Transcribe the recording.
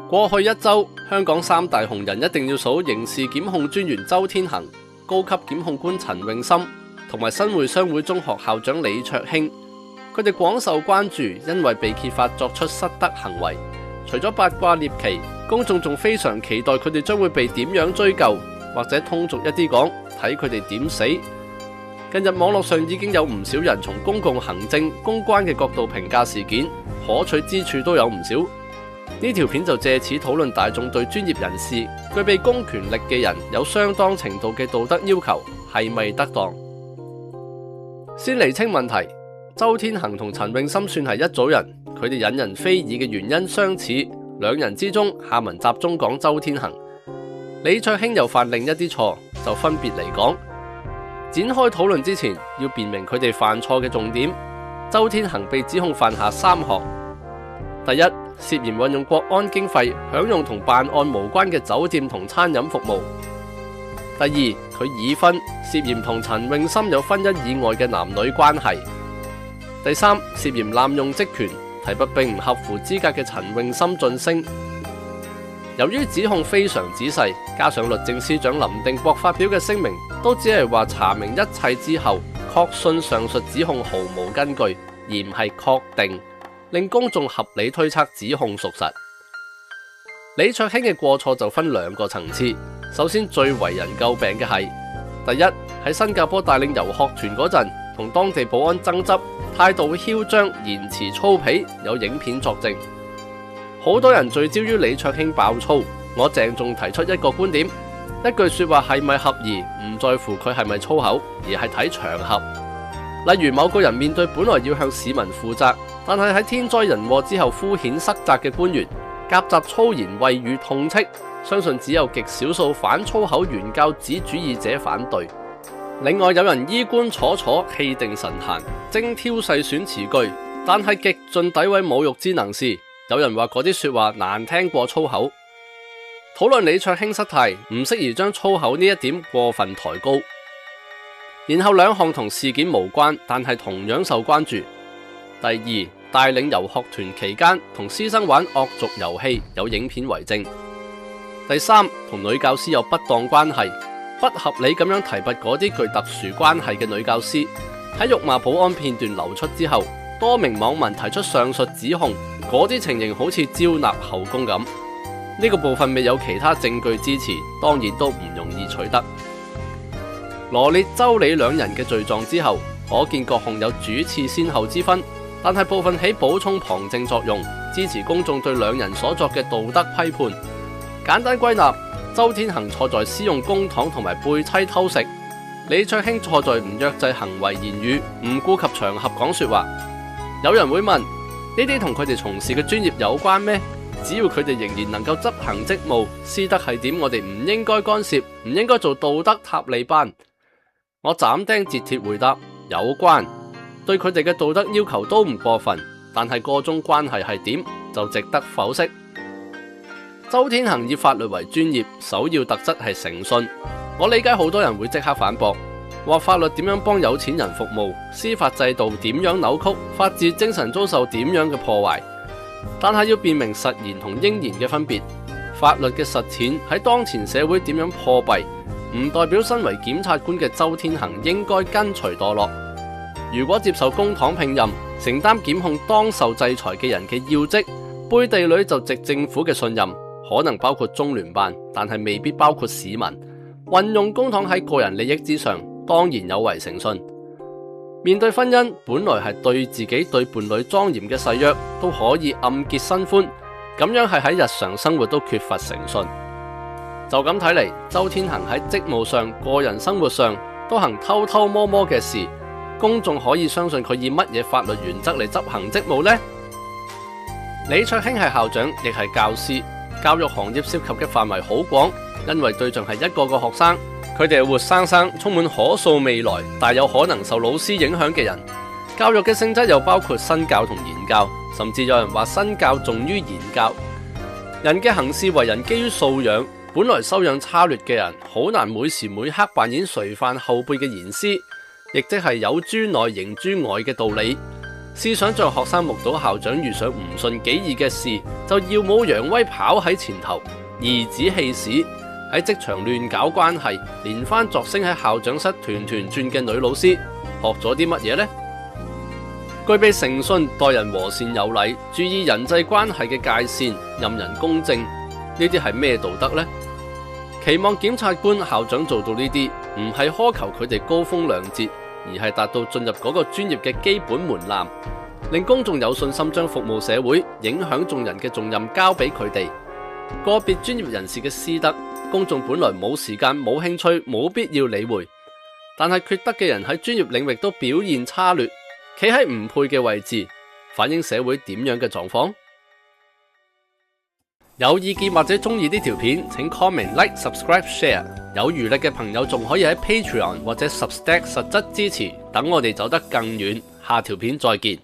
過去一周，香港三大紅人一定要數刑事檢控專員周天行、高級檢控官陳詠琛同埋新會商會中學校長李卓興。佢哋廣受關注，因為被揭發作出失德行為。除咗八卦獵奇，公眾仲非常期待佢哋將會被點樣追究，或者通俗一啲講，睇佢哋點死。近日網絡上已經有唔少人從公共行政、公關嘅角度評價事件，可取之處都有唔少。呢條片就借此討論大眾對專業人士、具備公權力嘅人有相當程度嘅道德要求係咪得當？先釐清問題，周天行同陳詠琛算係一組人，佢哋引人非議嘅原因相似。兩人之中，下文集中講周天行，李卓興又犯另一啲錯，就分別嚟講。展開討論之前，要辨明佢哋犯錯嘅重點。周天行被指控犯下3項：第一，涉嫌運用國安經費享用同辦案無關嘅酒店同餐飲服務；第二，佢已婚，涉嫌同陳詠琛有婚姻以外嘅男女關係；第三，涉嫌濫用職權，提拔並唔合乎資格嘅陳詠琛晉升。由於指控非常仔細，加上律政司長林定國發表嘅聲明，都只係話查明一切之後，確信上述指控毫無根據，而唔係確定，令公眾合理推測指控屬實。李卓興嘅過錯就分2個層次。首先，最為人詬病嘅係，第一，喺新加坡帶領遊學團嗰陣，同當地保安爭執，態度囂張，言辭粗鄙，有影片作證。好多人聚焦於李卓興爆粗，我鄭重提出一個觀點：一句說話係咪合宜，唔在乎佢係咪粗口，而係睇場合。例如某個人面對本來要向市民負責，但係喺天災人禍之後敷衍塞責嘅官員，夾雜粗言穢語痛斥，相信只有極少數反粗口原教旨主義者反對。另外有人衣冠楚楚，氣定神閒，精挑細選詞句，但係極盡詆毀侮辱之能事。有人話嗰啲說話難聽過粗口。討論李卓興失態，唔適宜將粗口呢一點過分抬高。然後2項同事件無關，但係同樣受關注。第二，帶領遊學團期間同師生玩惡俗遊戲，有影片為證。第三，同女教師有不當關係，不合理咁樣提拔嗰啲具特殊關係嘅女教師。喺辱罵保安片段流出之後，多名網民提出上述指控，嗰啲情形好似招納後宮咁。呢個部分未有其他證據支持，當然都唔容易取得。羅列周李2人嘅罪狀之後，可見各項有主次先後之分，但係部分起補充旁證作用，支持公眾對2人所作嘅道德批判。簡單歸納，周天行錯在私用公帑同埋背妻偷食，李卓興錯在唔約制行為言語，唔顧及場合講說話。有人會問，呢啲同佢哋從事嘅專業有關咩？只要佢哋仍然能夠執行職務，私德係點，我哋唔應該干涉，唔應該做道德塔利班。我斬釘截鐵回答，有關。對佢哋嘅道德要求都唔過分，但係個中關係係點，就值得剖析。周天行以法律為專業，首要特質係誠信。我理解好多人會即刻反駁，話法律點樣幫有錢人服務，司法制度點樣扭曲，法治精神遭受點樣嘅破壞。但係要辨明實言同應言嘅分別，法律嘅實踐喺當前社會點樣破弊，唔代表身為檢察官嘅周天行應該跟隨墮落。如果接受公帑聘任，承擔檢控當受制裁嘅人嘅要職，背地裏就值政府嘅信任，可能包括中聯辦，但係未必包括市民。運用公帑喺個人利益之上，當然有違誠信。面對婚姻，本來係對自己對伴侶莊嚴嘅誓約，都可以暗結新歡，咁樣係喺日常生活都缺乏誠信。就咁睇嚟，周天行喺職務上、個人生活上都行偷偷摸摸嘅事，公眾可以相信佢以乜嘢法律原則嚟執行職務呢？李卓興係校長，亦係教師，教育行業涉及嘅範圍好廣，因為對象係一個個學生。佢哋係活生生充滿可塑未來，但有可能受老師影響嘅人。教育嘅性質又包括身教同言教，甚至有人話身教重於言教。人嘅行事為人基於素養，本來修養差劣嘅人，好難每時每刻扮演垂範後輩嘅言師，亦即係有諸內形諸外嘅道理。試想像學生目睹校長遇上唔順己意嘅事，就耀武揚威跑喺前頭，頤指氣使，喺職場亂搞關係，連番作聲喺校長室團團轉嘅女老師，學咗啲乜嘢呢？具備誠信、待人和善有禮、注意人際關係嘅界線、任人公正，呢啲係咩道德呢？期望檢察官、校長做到呢啲，唔係苛求佢哋高風亮節，而係達到進入嗰個專業嘅基本門檻，令公眾有信心將服務社會、影響眾人嘅重任交俾佢哋。個別專業人士嘅私德，公眾本來冇時間、冇興趣、冇必要理會，但係缺德嘅人喺專業領域都表現差劣，企喺唔配嘅位置，反映社會點樣嘅狀況？有意見或者中意呢條片，請 comment、like、subscribe、share。有餘力嘅朋友仲可以喺 Patreon 或者 Substack 實質支持，等我哋走得更遠。下條片再見。